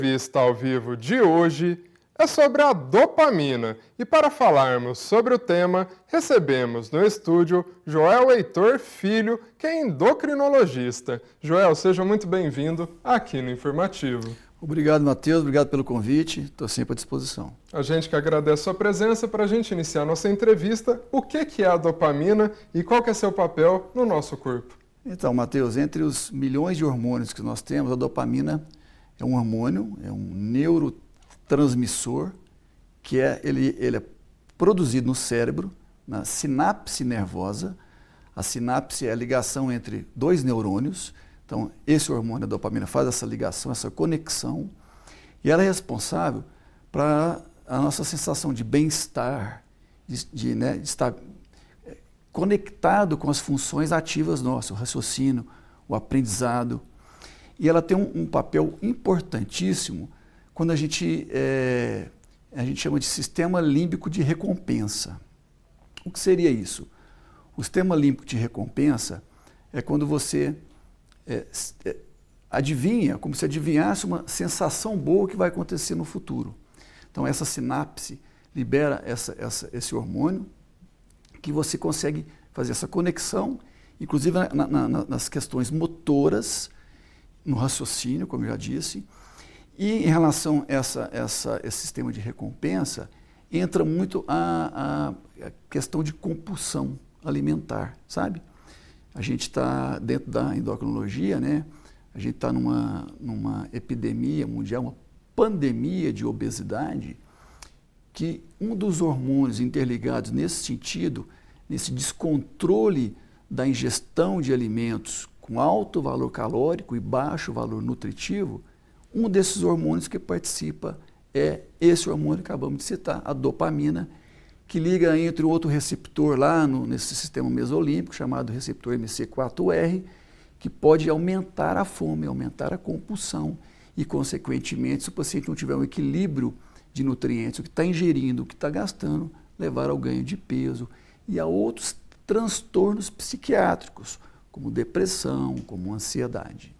Entrevista ao vivo de hoje é sobre a dopamina e para falarmos sobre o tema, recebemos no estúdio Joel Heitor Filho, que é endocrinologista. Joel, seja muito bem-vindo aqui no Informativo. Obrigado, Matheus. Obrigado pelo convite. Estou sempre à disposição. A gente que agradece a sua presença. Para a gente iniciar nossa entrevista, o que é a dopamina e qual que é seu papel no nosso corpo? Então, Matheus, entre os milhões de hormônios que nós temos, a dopamina é um hormônio, é um neurotransmissor que ele é produzido no cérebro, na sinapse nervosa. A sinapse é a ligação entre dois neurônios. Então, esse hormônio, a dopamina, faz essa ligação, essa conexão, e ela é responsável para a nossa sensação de bem-estar, de estar conectado com as funções ativas nossas, o raciocínio, o aprendizado. E ela tem um papel importantíssimo quando a gente chama de sistema límbico de recompensa. O que seria isso? O sistema límbico de recompensa é quando você adivinha, como se adivinhasse uma sensação boa que vai acontecer no futuro. Então essa sinapse libera esse hormônio que você consegue fazer essa conexão, inclusive nas questões motoras, no raciocínio, como eu já disse. E em relação a esse sistema de recompensa, entra muito a questão de compulsão alimentar, sabe? A gente está dentro da endocrinologia, né? A gente está numa epidemia mundial, uma pandemia de obesidade, que um dos hormônios interligados nesse sentido, nesse descontrole da ingestão de alimentos com alto valor calórico e baixo valor nutritivo, um desses hormônios que participa é esse hormônio que acabamos de citar, a dopamina, que liga entre outro receptor lá nesse sistema mesolímbico, chamado receptor MC4R, que pode aumentar a fome, aumentar a compulsão e, consequentemente, se o paciente não tiver um equilíbrio de nutrientes, o que está ingerindo, o que está gastando, levar ao ganho de peso e a outros transtornos psiquiátricos, como depressão, como ansiedade.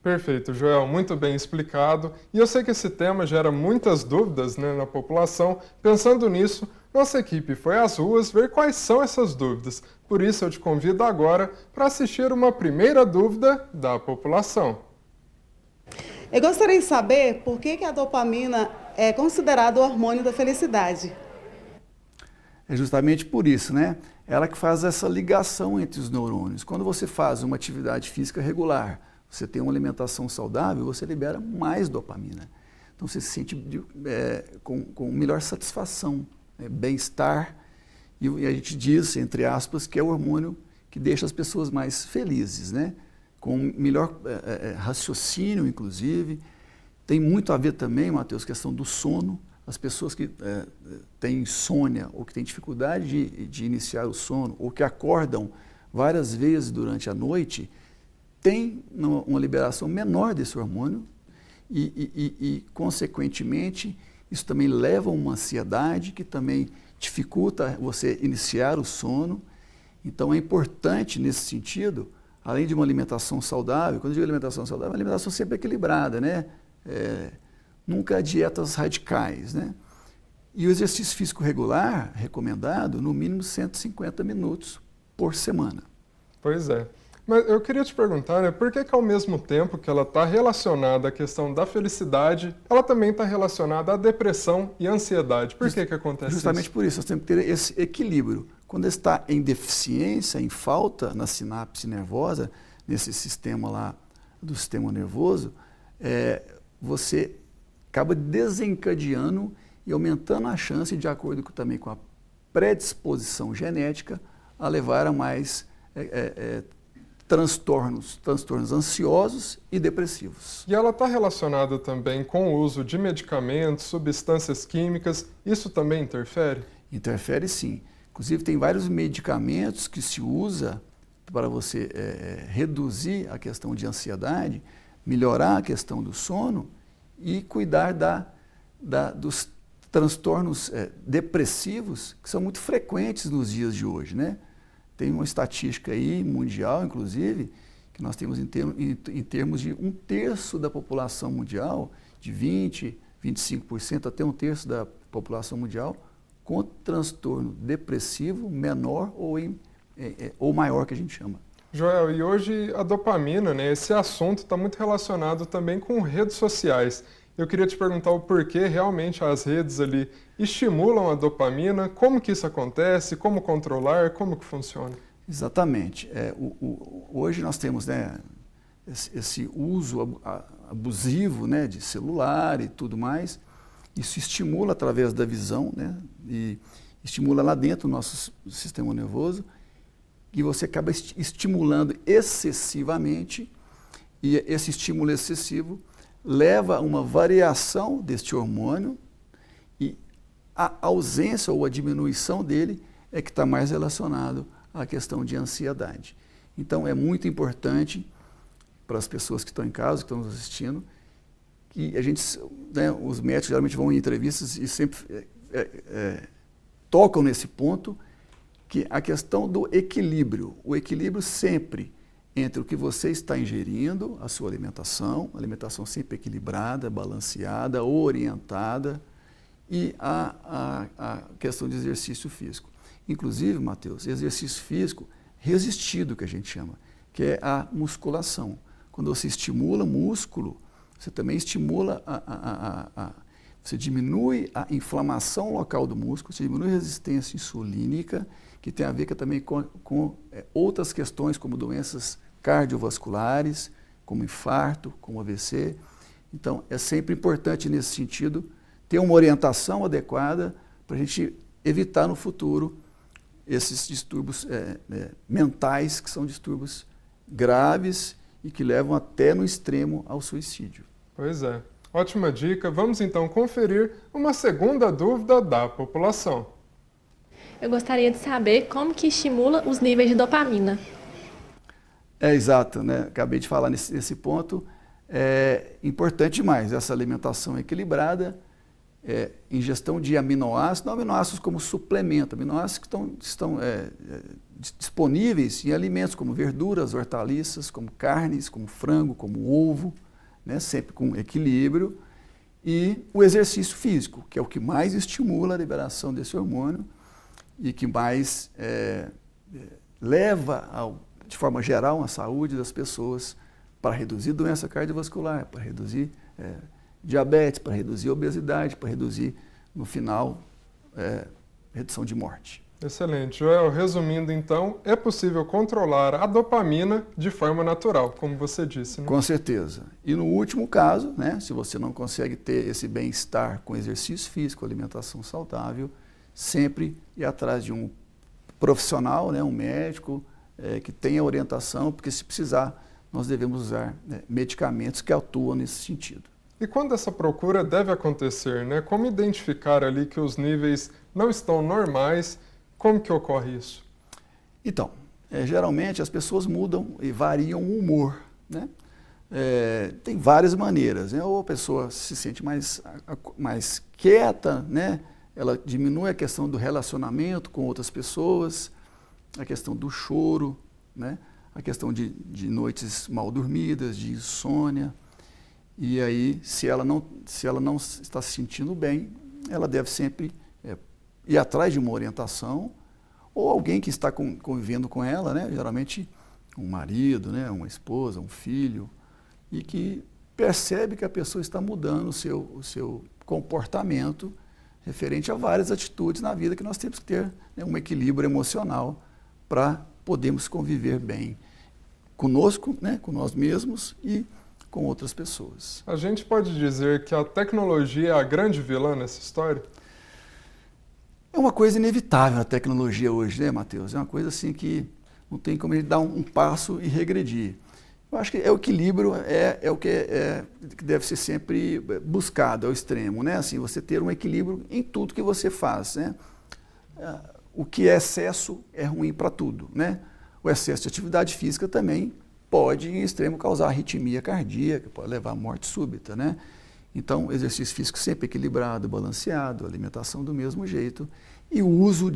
Perfeito, Joel, muito bem explicado. E eu sei que esse tema gera muitas dúvidas, né, na população. Pensando nisso, nossa equipe foi às ruas ver quais são essas dúvidas. Por isso eu te convido agora para assistir uma primeira dúvida da população. Eu gostaria de saber por que a dopamina é considerada o hormônio da felicidade. É justamente por isso, né? Ela que faz essa ligação entre os neurônios. Quando você faz uma atividade física regular, você tem uma alimentação saudável, você libera mais dopamina. Então você se sente com melhor satisfação, bem-estar. E a gente diz, entre aspas, que é o hormônio que deixa as pessoas mais felizes, né? Com melhor raciocínio, inclusive. Tem muito a ver também, Matheus, questão do sono. As pessoas que têm insônia ou que têm dificuldade de iniciar o sono ou que acordam várias vezes durante a noite, tem uma liberação menor desse hormônio e, consequentemente, isso também leva a uma ansiedade que também dificulta você iniciar o sono. Então é importante nesse sentido, além de uma alimentação saudável, quando eu digo alimentação saudável, uma alimentação sempre equilibrada, né? Nunca dietas radicais, né? E o exercício físico regular, recomendado, no mínimo 150 minutos por semana. Pois é. Mas eu queria te perguntar, né, por que ao mesmo tempo que ela está relacionada à questão da felicidade, ela também está relacionada à depressão e ansiedade? Por que acontece Justamente isso? por isso, nós temos que ter esse equilíbrio. Quando está em deficiência, em falta na sinapse nervosa, nesse sistema lá do sistema nervoso, você acaba desencadeando e aumentando a chance, de acordo também com a predisposição genética, a levar a mais transtornos ansiosos e depressivos. E ela está relacionada também com o uso de medicamentos, substâncias químicas, isso também interfere? Interfere sim. Inclusive tem vários medicamentos que se usa para você reduzir a questão de ansiedade, melhorar a questão do sono e cuidar dos transtornos depressivos que são muito frequentes nos dias de hoje, né? Tem uma estatística aí, mundial, inclusive, que nós temos em termos de 1/3 da população mundial de 20%, 25% até 1/3 da população mundial com transtorno depressivo menor ou maior, que a gente chama. Joel, e hoje a dopamina, né, esse assunto está muito relacionado também com redes sociais. Eu queria te perguntar o porquê realmente as redes ali estimulam a dopamina, como que isso acontece, como controlar, como que funciona? Exatamente. Hoje nós temos, né, esse uso abusivo, né, de celular e tudo mais. Isso estimula através da visão, né, e estimula lá dentro do nosso sistema nervoso, e você acaba estimulando excessivamente, e esse estímulo excessivo leva a uma variação deste hormônio, e a ausência ou a diminuição dele é que está mais relacionado à questão de ansiedade. Então é muito importante para as pessoas que estão em casa, que estão nos assistindo, que a gente, né, os médicos geralmente vão em entrevistas e sempre tocam nesse ponto, que a questão do equilíbrio, o equilíbrio sempre entre o que você está ingerindo, a sua alimentação sempre equilibrada, balanceada, orientada, e a questão de exercício físico. Inclusive, Matheus, exercício físico resistido, que a gente chama, que é a musculação. Quando você estimula o músculo, você também estimula você diminui a inflamação local do músculo, você diminui a resistência insulínica, que tem a ver também com outras questões, como doenças cardiovasculares, como infarto, como AVC. Então, é sempre importante, nesse sentido, ter uma orientação adequada para a gente evitar no futuro esses distúrbios mentais, que são distúrbios graves e que levam até no extremo ao suicídio. Pois é. Ótima dica. Vamos então conferir uma segunda dúvida da população. Eu gostaria de saber como que estimula os níveis de dopamina. Exato, né? Acabei de falar nesse ponto. É importante demais essa alimentação equilibrada, ingestão de aminoácidos, não aminoácidos como suplemento, aminoácidos que estão disponíveis em alimentos como verduras, hortaliças, como carnes, como frango, como ovo, né? Sempre com equilíbrio, e o exercício físico, que é o que mais estimula a liberação desse hormônio e que mais leva, de forma geral, a saúde das pessoas para reduzir doença cardiovascular, para reduzir diabetes, para reduzir obesidade, para reduzir, no final, redução de morte. Excelente. Joel, resumindo então, é possível controlar a dopamina de forma natural, como você disse, né? Com certeza. E no último caso, né, se você não consegue ter esse bem-estar com exercício físico, alimentação saudável, sempre ir atrás de um profissional, né, um médico, que tenha orientação, porque se precisar, nós devemos usar medicamentos que atuam nesse sentido. E quando essa procura deve acontecer, né? Como identificar ali que os níveis não estão normais? Como que ocorre isso? Então, geralmente as pessoas mudam e variam o humor, né? Tem várias maneiras, né? Ou a pessoa se sente mais quieta, né? Ela diminui a questão do relacionamento com outras pessoas, a questão do choro, né? A questão de noites mal dormidas, de insônia. E aí, se ela não está se sentindo bem, ela deve sempre ir atrás de uma orientação, ou alguém que está convivendo com ela, né? Geralmente um marido, né? Uma esposa, um filho, e que percebe que a pessoa está mudando o seu comportamento referente a várias atitudes na vida que nós temos que ter, né, um equilíbrio emocional para podermos conviver bem conosco, né, com nós mesmos e com outras pessoas. A gente pode dizer que a tecnologia é a grande vilã nessa história? É uma coisa inevitável a tecnologia hoje, né, Matheus? É uma coisa assim que não tem como ele dar um passo e regredir. Eu acho que o equilíbrio é o que deve ser sempre buscado ao extremo, né? Assim, você ter um equilíbrio em tudo que você faz, né? O que é excesso é ruim para tudo, né? O excesso de atividade física também pode, em extremo, causar arritmia cardíaca, pode levar à morte súbita, né? Então, exercício físico sempre equilibrado, balanceado, alimentação do mesmo jeito, e o uso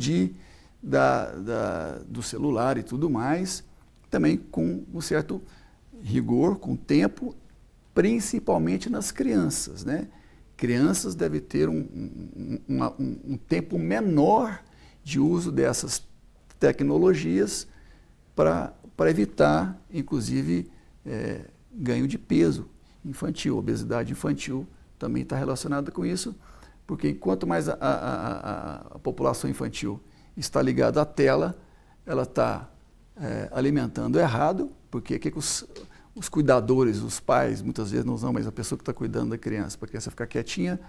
do celular e tudo mais, também com um certo rigor, com tempo principalmente nas crianças, né? Crianças devem ter um tempo menor de uso dessas tecnologias para evitar, inclusive, ganho de peso infantil. Obesidade infantil também está relacionada com isso, porque quanto mais a população infantil está ligada à tela, ela está alimentando errado, porque os cuidadores, os pais, muitas vezes não usam, mas a pessoa que está cuidando da criança, para a criança ficar quietinha,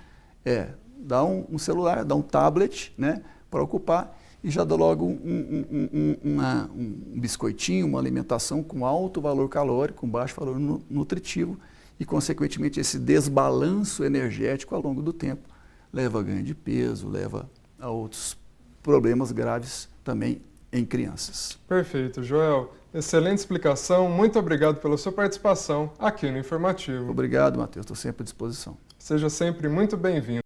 dá um celular, dá um tablet, né, para ocupar, e já dá logo um biscoitinho, uma alimentação com alto valor calórico, com baixo valor nutritivo, e, consequentemente, esse desbalanço energético ao longo do tempo leva a ganho de peso, leva a outros problemas graves também em crianças. Perfeito, Joel. Excelente explicação. Muito obrigado pela sua participação aqui no Informativo. Obrigado, Matheus. Estou sempre à disposição. Seja sempre muito bem-vindo.